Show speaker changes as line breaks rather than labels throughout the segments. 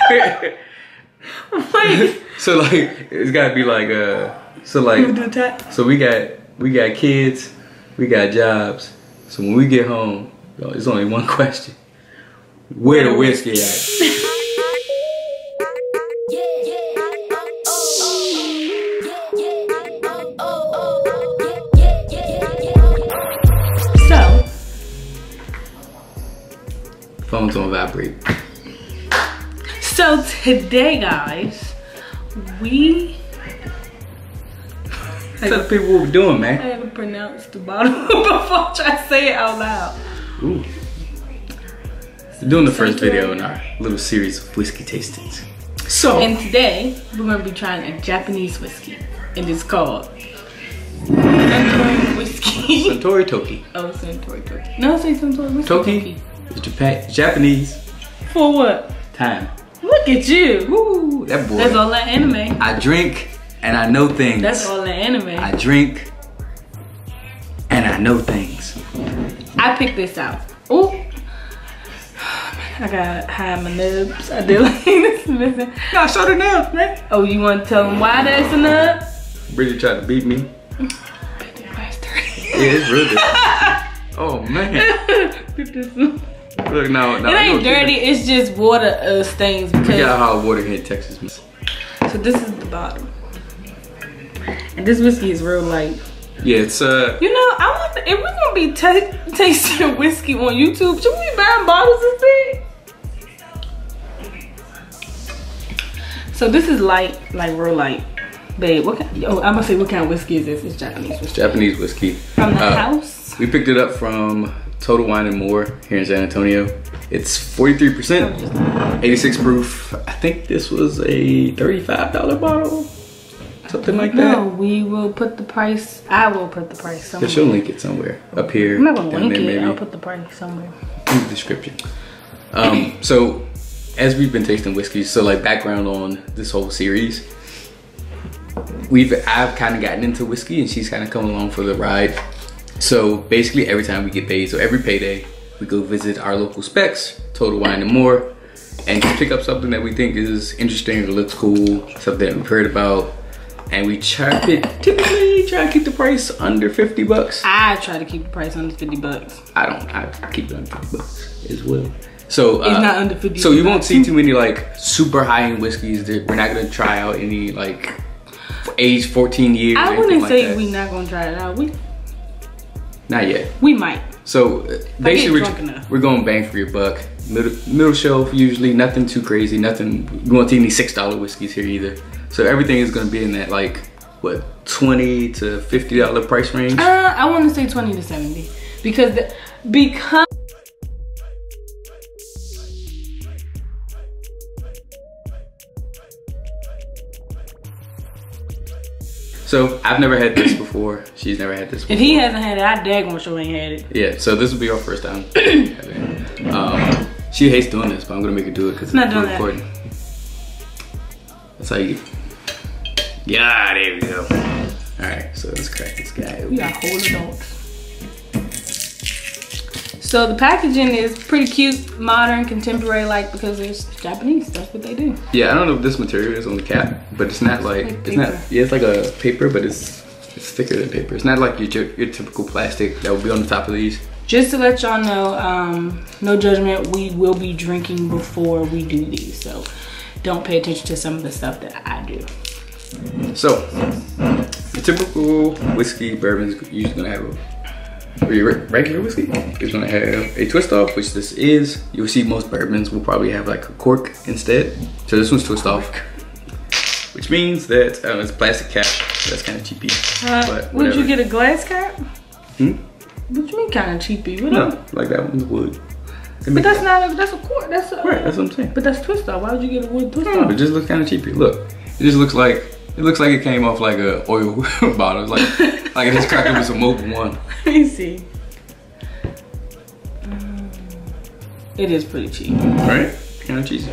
Wait.
So like, it's gotta be like so we got kids, we got jobs. So when we get home, it's only one question: where the whiskey at? Phone's on vibrate.
So today, guys, we.
Tell the people what we're doing, man.
I haven't pronounced the bottle before I try to say it out loud.
Ooh. We're doing the first video in our little series of whiskey tastings. So.
And today, we're gonna be trying a Japanese whiskey, and it's called Suntory whiskey.
Suntory Toki.
Oh, Suntory Toki. No, say Suntory whiskey.
Toki. It's Japanese.
For what?
Time.
Look at you.
Woo, that boy.
That's all that anime.
I drink and I know things.
That's all that anime.
I drink and I know things.
I picked this out. Ooh. I got high my nubs. I did like this. Listen.
No, show the nubs, man.
Oh, you want to tell them why that's a nub?
Bridget tried to beat me. Yeah, it's real good. Oh, man. Look, no.
It ain't dirty, it's just water stains. Because
we got hot water here in Texas.
So this is the bottom. And this whiskey is real light.
Yeah, it's
You know, I wonder if we're gonna be tasting whiskey on YouTube, should we be buying bottles this big? So this is light, like real light. Babe, what kind, I'm gonna say what kind of whiskey is this? It's Japanese whiskey.
It's Japanese whiskey.
From the house?
We picked it up from Total Wine and More here in San Antonio. It's 43%, 86 proof. I think this was a $35 bottle, something like that.
No, we will put the price. I will put the price somewhere.
She'll link it somewhere up here.
I'm not gonna link it.
Maybe.
I'll put the price somewhere
In the description. So as we've been tasting whiskeys, so like background on this whole series, I've kind of gotten into whiskey and she's kind of come along for the ride. So basically every time we get paid, so every payday, we go visit our local specs, Total Wine and More, and just pick up something that we think is interesting or looks cool, something that we've heard about, and we typically try to keep the price under 50 bucks.
I try to keep the price under 50 bucks.
I keep it under 50 bucks as well. So
it's not under 50.
So you won't see too many like super high-end whiskeys. We're not gonna try out any like age 14 years.
I wouldn't say we're not gonna try it out.
Not yet.
We might.
So basically we're going bang for your buck. Middle shelf usually, nothing too crazy, nothing, we won't see any $6 whiskeys here either. So everything is gonna be in that like, what, $20 to $50 price range?
I wanna say 20 to 70. Because
So I've never had this before. She's never had this before.
If he hasn't had it, I daggone sure ain't had it.
Yeah, so this will be our first time. She hates doing this, but I'm gonna make her do it because it's recording. That's how you. Yeah, there we go. All right, so let's crack this guy.
We are whole adults. So the packaging is pretty cute, modern, contemporary-like, because it's Japanese. That's what they do.
Yeah, I don't know if this material is on the cap, but it's not like it's not. Yeah, it's like a paper, but it's thicker than paper. It's not like your typical plastic that would be on the top of these.
Just to let y'all know, no judgment. We will be drinking before we do these, so don't pay attention to some of the stuff that I do.
So the typical whiskey bourbon is usually gonna have your regular whiskey is gonna have a twist off, which this is. You'll see most bourbons will probably have like a cork instead. So this one's twist off, which means that it's a plastic cap. So that's kind of cheapy.
Would you get a glass cap?
Hmm?
What you mean kind of cheapy?
No, like that one's wood.
But that's not that's a cork. That's a,
right. That's what I'm saying.
But that's twist off. Why would you get a wood twist off?
It just looks kind of cheapy. Look, it just looks like it came off like a oil bottle. Like it just cracked with some Mobil 1.
Let me see. It is pretty cheap.
Right? Kind of cheesy.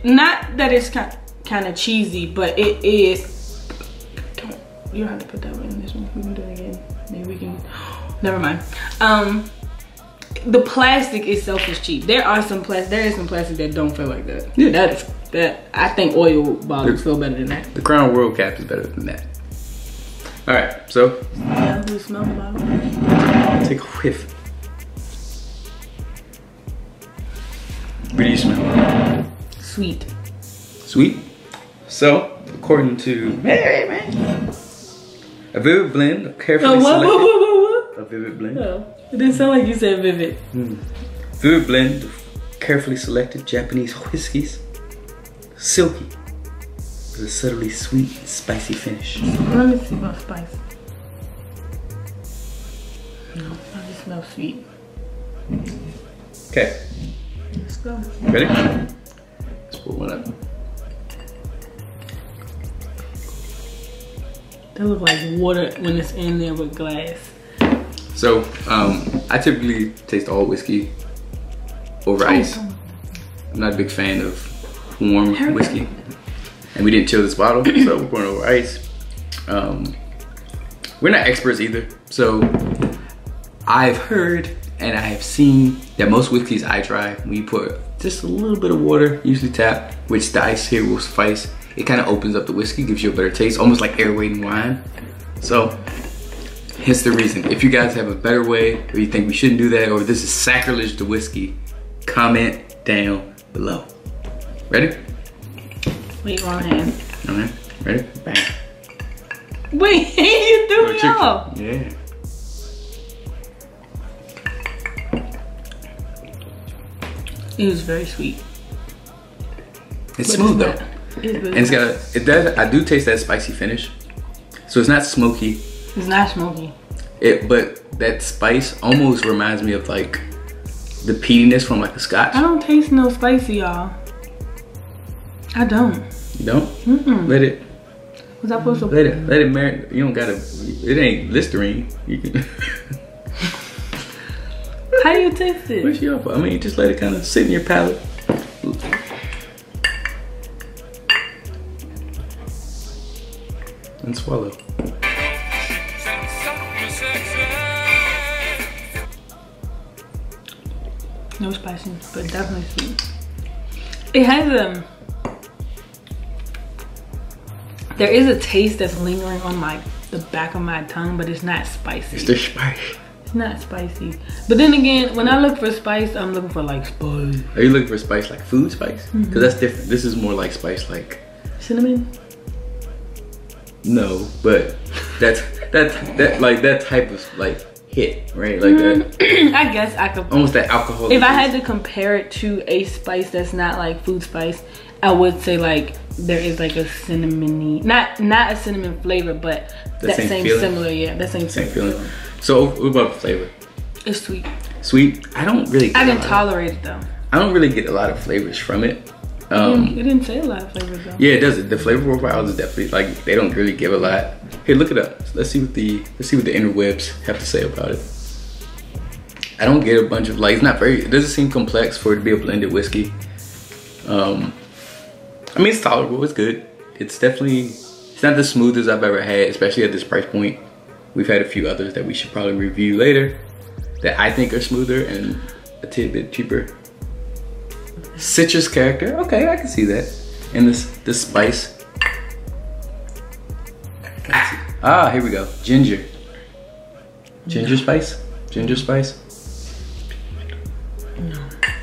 Not that it's kind of cheesy, but it is. You don't have to put that one in this one. We can do it again. Maybe we can. Never mind. the plastic itself is cheap. There is some plastic that don't feel like that. Yeah. That I think oil bottles feel better than that.
The Crown World Cap is better than that. All right, so.
Yeah, we smell the bottle.
Take a whiff. What do you smell?
Sweet.
Sweet? So, according to a vivid blend of carefully selected.
What?
A vivid blend.
Oh, it didn't sound like you said vivid.
Vivid blend of carefully selected Japanese whiskeys. Silky. With a subtly sweet and spicy finish.
Let me see about spice. No, I just smell sweet.
Okay.
Let's go.
Ready? Let's pour one up.
That look like water when it's in there with glass.
So, I typically taste all whiskey over ice. I'm not a big fan of warm whiskey. And we didn't chill this bottle, so we're pouring over ice. We're not experts either. So, I've heard and I have seen that most whiskeys I try, when you put just a little bit of water, usually tap, which the ice here will suffice, it kind of opens up the whiskey, gives you a better taste, almost like air weighting wine. So, hence the reason. If you guys have a better way, or you think we shouldn't do that, or this is sacrilege to whiskey, comment down below. Ready?
Wait, wrong hand.
Okay, ready? Bang.
Wait, you threw me off.
Yeah.
It was very sweet.
It's smooth though. And it's got I do taste that spicy finish. So it's not smoky.
It's not smoky.
But that spice almost reminds me of like the peatiness from like a scotch.
I don't taste no spicy, y'all. I don't.
You don't? Let it.
Was I supposed to?
Let it marinate. You don't gotta. It ain't Listerine. You can.
How do you taste it?
What's your? I mean, just let it kind of sit in your palate. And swallow.
No spicy, but definitely sweet. It has there is a taste that's lingering on the back of my tongue, but it's not spicy.
It's the spice.
It's not spicy. But then again, when I look for spice, I'm looking for like spice.
Are you looking for spice like food spice? Because that's different. This is more like spice like
cinnamon.
No, but that type of like hit, right? Like that.
I guess I could
almost that alcohol.
If I had to compare it to a spice that's not like food spice, I would say like there is like a cinnamony, not a cinnamon flavor, but that same similar, yeah, that same feeling.
So what about the flavor?
It's sweet.
Sweet? I don't really.
I can tolerate it though.
I don't really get a lot of flavors from it.
It didn't say a lot of flavors though.
Yeah, it doesn't. The flavor profile is definitely like they don't really give a lot. Here, look it up. Let's see what the interwebs have to say about it. I don't get a bunch of like. It's not very. It doesn't seem complex for it to be a blended whiskey. I mean, it's tolerable. It's good. It's definitely. It's not the smoothest I've ever had, especially at this price point. We've had a few others that we should probably review later that I think are smoother and a tidbit cheaper. Citrus character, okay, I can see that. And this spice. Here we go. Ginger. Ginger spice? Ginger spice?
No.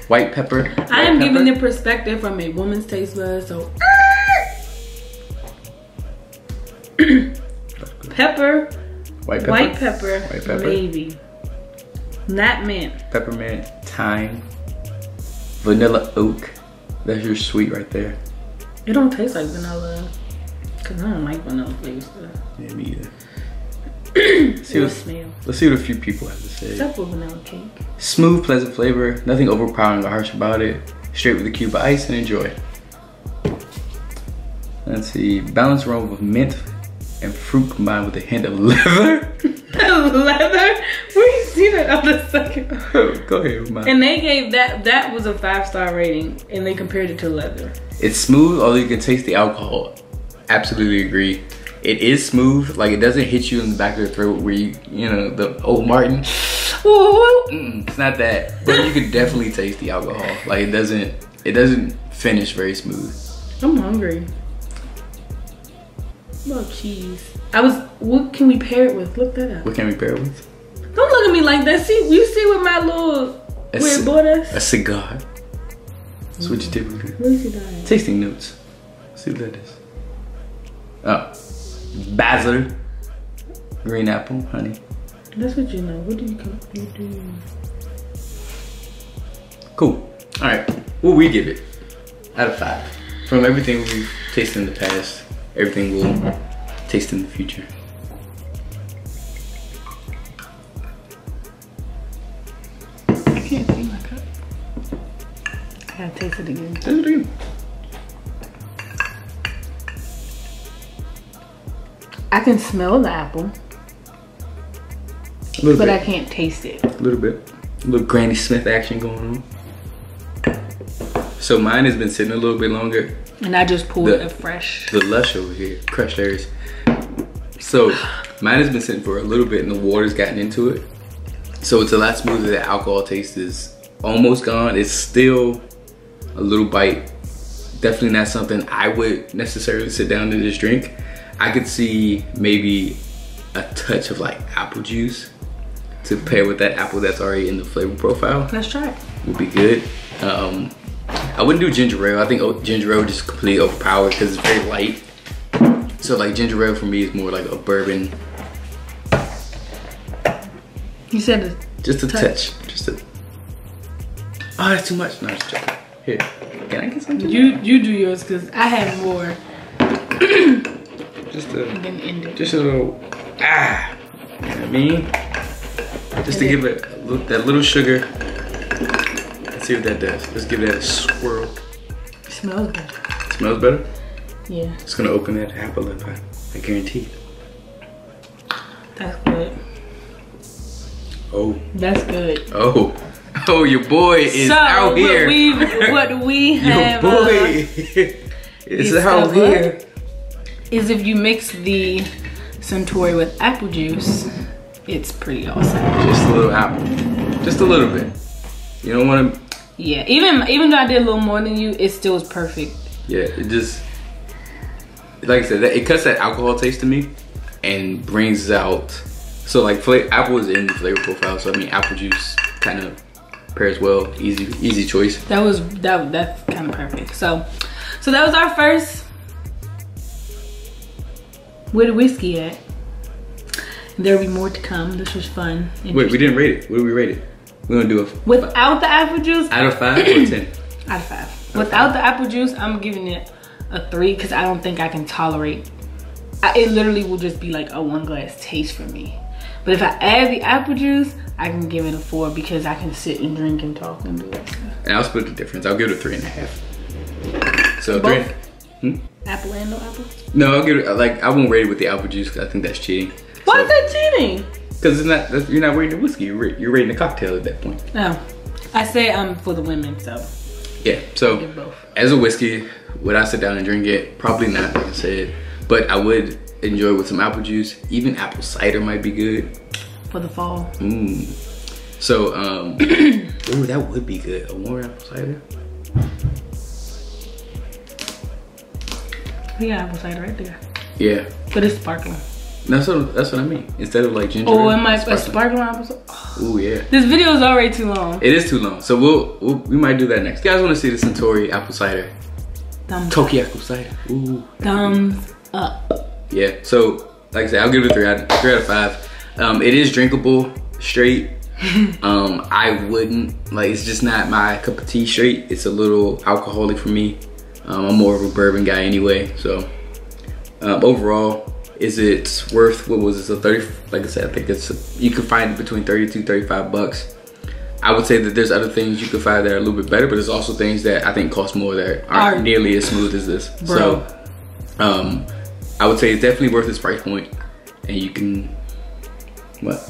White pepper.
I am giving the perspective from a woman's taste bud, so. Pepper.
White pepper.
White pepper.
White pepper.
Maybe. Not mint.
Peppermint, thyme, vanilla oak. That's your sweet right there.
It don't taste like vanilla. Cause I don't like vanilla flavor stuff.
Yeah, me either. Let's see what a few people have to say.
Except for vanilla cake.
Smooth, pleasant flavor. Nothing overpowering or harsh about it. Straight with a cube of ice and enjoy. Let's see. Balanced aroma of mint and fruit combined with a hint of leather.
Leather? Where you see that on the second?
Go ahead, man.
And they gave that was a 5-star rating, and they compared it to leather.
It's smooth, although you can taste the alcohol. Absolutely agree. It is smooth, like it doesn't hit you in the back of the throat where you know, the old Martin. It's not that, but you could definitely taste the alcohol. Like it doesn't finish very smooth.
I'm hungry. What about cheese? What can we pair it with? Look that up.
What can we pair it with?
Don't look at me like that. See, you see what my little weird bought us?
A cigar. That's what you typically do.
What is it?
Tasting notes. Let's see what that is. Oh, basil, green apple, honey.
That's what you know. What do you do?
Cool. All right. What we give it out of 5 from everything we've tasted in the past, everything we'll taste in the future.
I can't see my cup. I gotta taste it again.
Taste it again.
I can smell the apple, but I can't taste it.
A little bit. A little Granny Smith action going on. So mine has been sitting a little bit longer.
And I just pulled a fresh.
The Lush over here, crushed theirs. So mine has been sitting for a little bit and the water's gotten into it. So it's a lot smoother. The alcohol taste is almost gone. It's still a little bite. Definitely not something I would necessarily sit down and just drink. I could see maybe a touch of like apple juice to pair with that apple that's already in the flavor profile.
Let's try it.
Would be good. I wouldn't do ginger ale. I think ginger ale just completely overpowered because it's very light. So like ginger ale for me is more like a bourbon.
You said
just a touch. Just a. Oh, that's too much. No, it's joking. Here, can I get some?
You do yours because I have more.
Just a little, you know what I mean? Just to give it that little sugar. Let's see what that does. Let's give that a swirl.
It smells better.
It smells better?
Yeah.
It's gonna open that apple up, I guarantee.
That's good.
Oh.
That's good.
Oh, your boy is out here.
What we have.
Your boy is out here.
Is if you mix the Suntory with apple juice, it's pretty awesome.
Just a little apple, just a little bit. You don't want to.
Yeah, even though I did a little more than you, it still is perfect.
Yeah, it just, like I said, it cuts that alcohol taste to me and brings out. So like apple is in the flavor profile, so I mean apple juice kind of pairs well. Easy choice.
That's kind of perfect. So that was our first. Where the whiskey at? There'll be more to come. This was fun.
Wait, we didn't rate it. What did we rate it? We're gonna do it
without the apple juice.
Out of 5 or 10?
Out of 5. Without the apple juice, I'm giving it a 3 because I don't think I can tolerate. It literally will just be like a 1 glass taste for me. But if I add the apple juice, I can give it a 4 because I can sit and drink and talk and do that stuff.
And I'll split the difference. I'll give it a 3.5. So
both?
3.
Apple and no apple?
No, I'll give it, like, I won't rate it with the apple juice because I think that's cheating.
Why is that cheating?
Because you're not rating the whiskey, you're rating the cocktail at that point.
Oh, I say I'm for the women, so.
Yeah, so as a whiskey, would I sit down and drink it? Probably not, like I said. But I would enjoy it with some apple juice. Even apple cider might be good.
For the fall.
So, ooh, that would be good. A warm apple cider.
We got apple cider right there.
Yeah.
But it's sparkling.
That's what I mean. Instead of like ginger.
Oh, it might be sparkling apple cider. Oh.
Ooh, yeah.
This video is already too long.
It is too long. So we might do that next. You guys want to see the Suntory apple cider? Toki apple cider. Ooh.
Thumbs up.
Yeah. So like I said, I'll give it a 3 out of 5. It is drinkable straight. I wouldn't like. It's just not my cup of tea straight. It's a little alcoholic for me. I'm more of a bourbon guy anyway. So overall, is it worth, what was it, so 30, like I said, I think it's, you can find it between 32, 35 bucks. I would say that there's other things you could find that are a little bit better, but there's also things that I think cost more that aren't nearly as smooth as this. Bro. So I would say it's definitely worth its price point, and you can, what?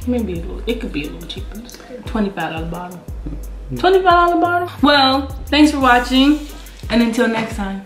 Maybe it could be a little cheaper. $25 bottle. $25 bottle. Well, thanks for watching, and until next time.